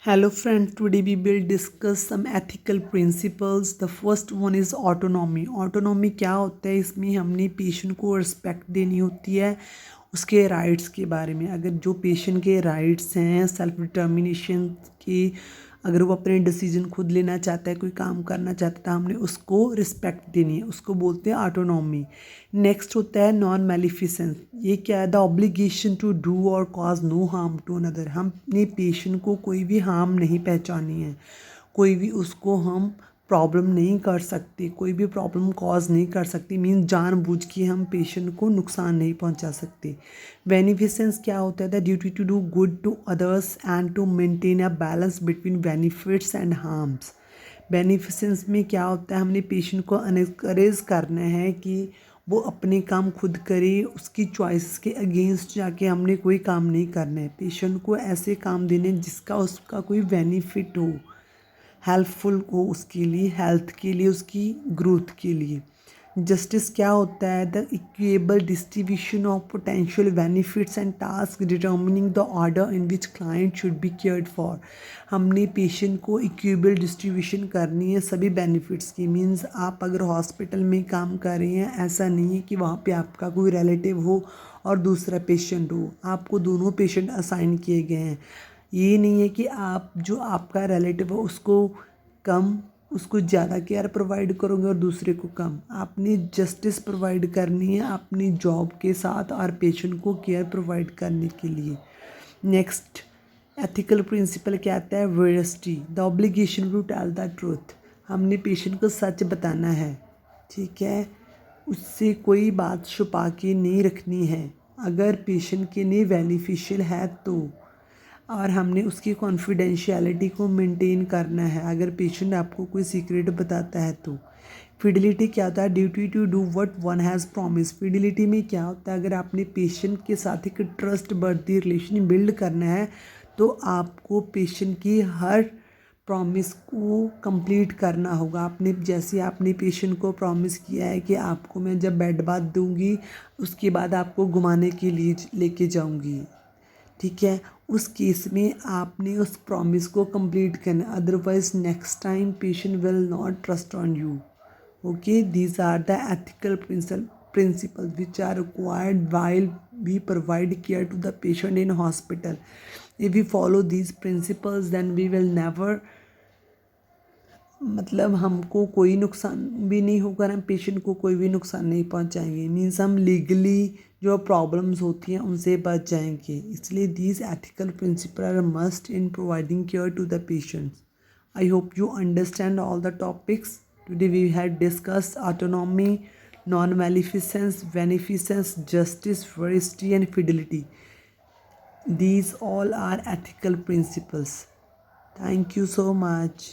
Hello friends, today we will discuss some ethical principles. The first one is autonomy. Autonomy क्या होता है? इसमें हमने पेशेंट को रिस्पेक्ट देनी होती है उसके राइट्स के बारे में। अगर जो पेशेंट के राइट्स हैं सेल्फ डिटर्मिनेशन की, अगर वो अपने डिसीजन खुद लेना चाहता है, कोई काम करना चाहता है, तो हमने उसको रिस्पेक्ट देनी है, उसको बोलते हैं ऑटोनॉमी। नेक्स्ट होता है नॉन मैलिफिसेंस। ये क्या है? द ऑब्लिगेशन टू डू और cause no harm to another. हम अपने पेशेंट को कोई भी हार्म नहीं पहुंचानी है, कोई भी उसको हम प्रॉब्लम नहीं कर सकते, कोई भी प्रॉब्लम कॉज नहीं कर सकते, मीन जानबूझ के हम पेशेंट को नुकसान नहीं पहुंचा सकते। बेनिफिसेंस क्या होता है? The duty to do good to others and to maintain a balance between benefits and harms. Beneficence में क्या होता है? हमने पेशेंट को अनकरेज करना है कि वो अपने काम खुद करे, उसकी चॉइस के अगेंस्ट जाके हमने कोई काम नहीं करना है। पेशेंट को ऐसे काम देने जिसका उसका कोई बेनिफिट हो, हेल्पफुल हो उसके लिए, हेल्थ के लिए, उसकी ग्रोथ के लिए। जस्टिस क्या होता है? The equable distribution of potential benefits and task determining the order in which client should be cared for. हमने पेशेंट को इक्वेबल डिस्ट्रीब्यूशन करनी है सभी बेनिफिट्स की। मीन्स आप अगर हॉस्पिटल में काम कर रहे हैं, ऐसा नहीं है कि वहाँ पे आपका कोई रिलेटिव हो और दूसरा पेशेंट हो, आपको दोनों पेशेंट असाइन किए गए हैं। ये नहीं है कि आप जो आपका रिलेटिव हो उसको कम, उसको ज़्यादा केयर प्रोवाइड करोगे और दूसरे को कम। आपने जस्टिस प्रोवाइड करनी है अपनी जॉब के साथ और पेशेंट को केयर प्रोवाइड करने के लिए। नेक्स्ट एथिकल प्रिंसिपल क्या आता है? Veracity, the obligation to tell the truth. हमने पेशेंट को सच बताना है, ठीक है, उससे कोई बात छुपा के नहीं रखनी है। अगर पेशेंट के लिए बेनिफिशियल है तो, और हमने उसकी कॉन्फिडेंशियलिटी को मेंटेन करना है। अगर पेशेंट आपको कोई सीक्रेट बताता है तो। फिडिलिटी क्या होता है? Duty to do what one has promise. Fidelity में क्या होता है? अगर आपने पेशेंट के साथ एक ट्रस्ट बर्दी रिलेशन बिल्ड करना है तो आपको पेशेंट की हर प्रॉमिस को कंप्लीट करना होगा। आपने जैसे आपने पेशेंट को प्रॉमिस किया है कि आपको मैं जब बेड बाथ दूंगी उसके बाद आपको घुमाने के लिए लेके जाऊंगी, ठीक है, उस केस में आपने उस प्रॉमिस को कंप्लीट करना, otherwise next time patient will not trust on you. Okay, these are the ethical principles which are required while we provide care to the patient in hospital. If we follow these principles then we will never, मतलब हमको कोई नुकसान भी नहीं होगा, हम patient को कोई भी नुकसान नहीं पहुंचाएंगे। मीन्स हम लीगली जो प्रॉब्लम्स होती हैं उनसे बच जाएंगे। इसलिए these ethical principle are must in providing care to the patients. I hope you understand all the topics. Today we had discuss autonomy, non maleficence, beneficence, justice, veracity and fidelity. These all are ethical principles. Thank you so much.